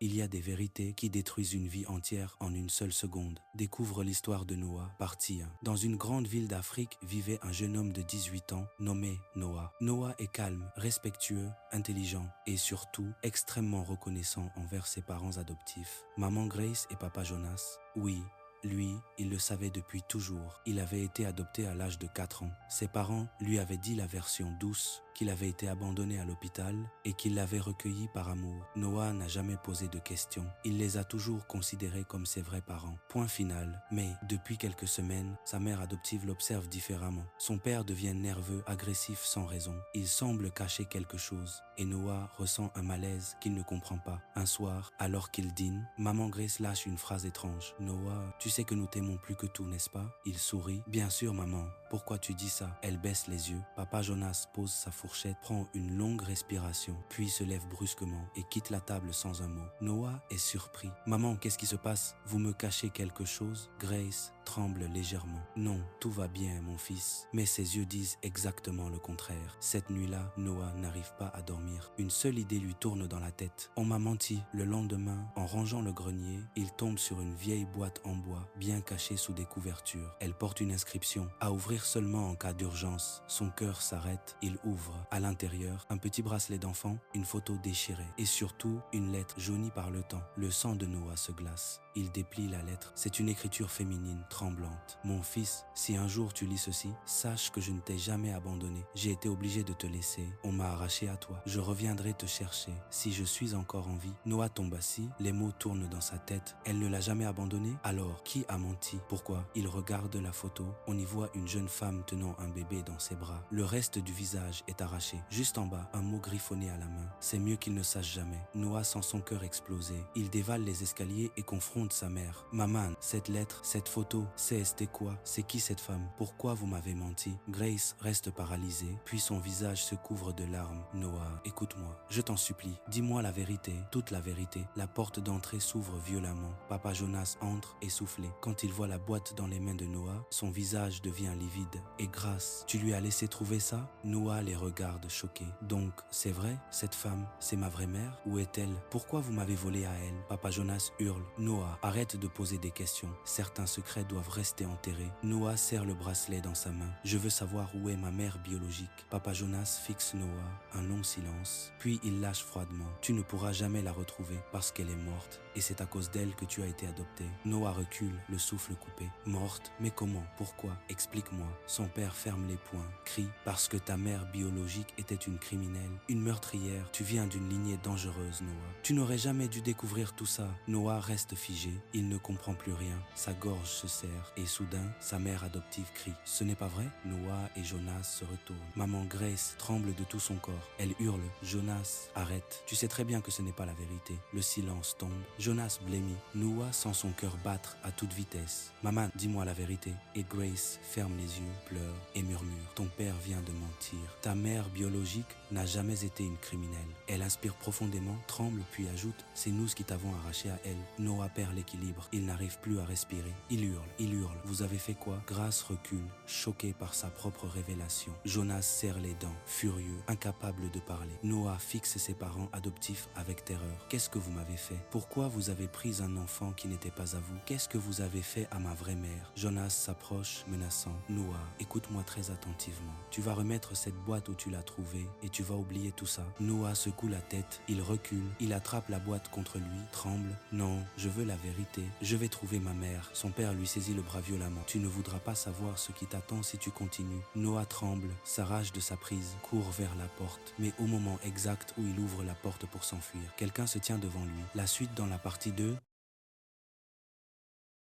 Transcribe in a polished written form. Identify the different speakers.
Speaker 1: Il y a des vérités qui détruisent une vie entière en une seule seconde. Découvre l'histoire de Noah, partie 1. Dans une grande ville d'Afrique vivait un jeune homme de 18 ans nommé Noah. Noah est calme, respectueux, intelligent et surtout extrêmement reconnaissant envers ses parents adoptifs, maman Grace et papa Jonas. Oui, lui, il le savait depuis toujours. Il avait été adopté à l'âge de 4 ans. Ses parents lui avaient dit la version douce qu'il avait été abandonné à l'hôpital et qu'il l'avait recueilli par amour. Noah n'a jamais posé de questions. Il les a toujours considérés comme ses vrais parents. Point final. Mais depuis quelques semaines, sa mère adoptive l'observe différemment. Son père devient nerveux, agressif sans raison. Il semble cacher quelque chose et Noah ressent un malaise qu'il ne comprend pas. Un soir, alors qu'il dîne, maman Grace lâche une phrase étrange. Noah, tu sais que nous t'aimons plus que tout, n'est-ce pas? Il sourit. Bien sûr, maman. Pourquoi tu dis ça? Elle baisse les yeux. Papa Jonas pose sa fourchette, prend une longue respiration, puis se lève brusquement et quitte la table sans un mot. Noah est surpris. Maman, qu'est-ce qui se passe? Vous me cachez quelque chose? Grace tremble légèrement. Non, tout va bien, mon fils. Mais ses yeux disent exactement le contraire. Cette nuit-là, Noah n'arrive pas à dormir. Une seule idée lui tourne dans la tête. On m'a menti. Le lendemain, en rangeant le grenier, il tombe sur une vieille boîte en bois, bien cachée sous des couvertures. Elle porte une inscription, à ouvrir seulement en cas d'urgence. Son cœur s'arrête, il ouvre. À l'intérieur, un petit bracelet d'enfant, une photo déchirée et surtout une lettre jaunie par le temps. Le sang de Noah se glace. Il déplie la lettre. C'est une écriture féminine, tremblante. Mon fils, si un jour tu lis ceci, sache que je ne t'ai jamais abandonné. J'ai été obligé de te laisser. On m'a arraché à toi. Je reviendrai te chercher. Si je suis encore en vie. Noah tombe assis. Les mots tournent dans sa tête. Elle ne l'a jamais abandonné? Alors, qui a menti? Pourquoi? Il regarde la photo. On y voit une jeune femme tenant un bébé dans ses bras. Le reste du visage est arraché. Juste en bas, un mot griffonné à la main. C'est mieux qu'il ne sache jamais. Noah sent son cœur exploser. Il dévale les escaliers et confronte sa mère. Maman, cette lettre, cette photo, c'était quoi? C'est qui cette femme? Pourquoi vous m'avez menti? Grace reste paralysée, puis son visage se couvre de larmes. Noah, écoute-moi, je t'en supplie, dis-moi la vérité, toute la vérité. La porte d'entrée s'ouvre violemment. Papa Jonas entre essoufflé. Quand il voit la boîte dans les mains de Noah, son visage devient livide. Et Grace, tu lui as laissé trouver ça? Noah les regarde choqué. Donc, c'est vrai, cette femme, c'est ma vraie mère? Où est-elle? Pourquoi vous m'avez volé à elle? Papa Jonas hurle. Noah, arrête de poser des questions. Certains secrets doivent rester enterrés. Noah serre le bracelet dans sa main. Je veux savoir où est ma mère biologique. Papa Jonas fixe Noah. Un long silence. Puis il lâche froidement. Tu ne pourras jamais la retrouver parce qu'elle est morte. Et c'est à cause d'elle que tu as été adopté. Noah recule, le souffle coupé. Morte? Mais comment? Pourquoi? Explique-moi. Son père ferme les poings, crie. Parce que ta mère biologique était une criminelle, une meurtrière. Tu viens d'une lignée dangereuse, Noah. Tu n'aurais jamais dû découvrir tout ça. Noah reste figé. Il ne comprend plus rien. Sa gorge se serre. Et soudain, sa mère adoptive crie. Ce n'est pas vrai? Noah et Jonas se retournent. Maman Grace tremble de tout son corps. Elle hurle. Jonas, arrête. Tu sais très bien que ce n'est pas la vérité. Le silence tombe. Jonas blêmit. Noah sent son cœur battre à toute vitesse. Maman, dis-moi la vérité. Et Grace ferme les yeux, pleure et murmure. Ton père vient de mentir. Ta mère biologique n'a jamais été une criminelle. Elle inspire profondément, tremble puis ajoute. C'est nous qui t'avons arraché à elle. Noah perd l'équilibre. Il n'arrive plus à respirer. Il hurle, il hurle. Vous avez fait quoi? Grace recule, choquée par sa propre révélation. Jonas serre les dents, furieux, incapable de parler. Noah fixe ses parents adoptifs avec terreur. Qu'est-ce que vous m'avez fait? Pourquoi vous avez pris un enfant qui n'était pas à vous? Qu'est-ce que vous avez fait à ma vraie mère? Jonas s'approche, menaçant. Noah, écoute-moi très attentivement. Tu vas remettre cette boîte où tu l'as trouvée et tu vas oublier tout ça. Noah secoue la tête, il recule, il attrape la boîte contre lui, tremble. Non, je veux la vérité. Je vais trouver ma mère. Son père lui saisit le bras violemment. Tu ne voudras pas savoir ce qui t'attend si tu continues. Noah tremble, s'arrache de sa prise, court vers la porte. Mais au moment exact où il ouvre la porte pour s'enfuir, quelqu'un se tient devant lui. La suite dans la partie 2.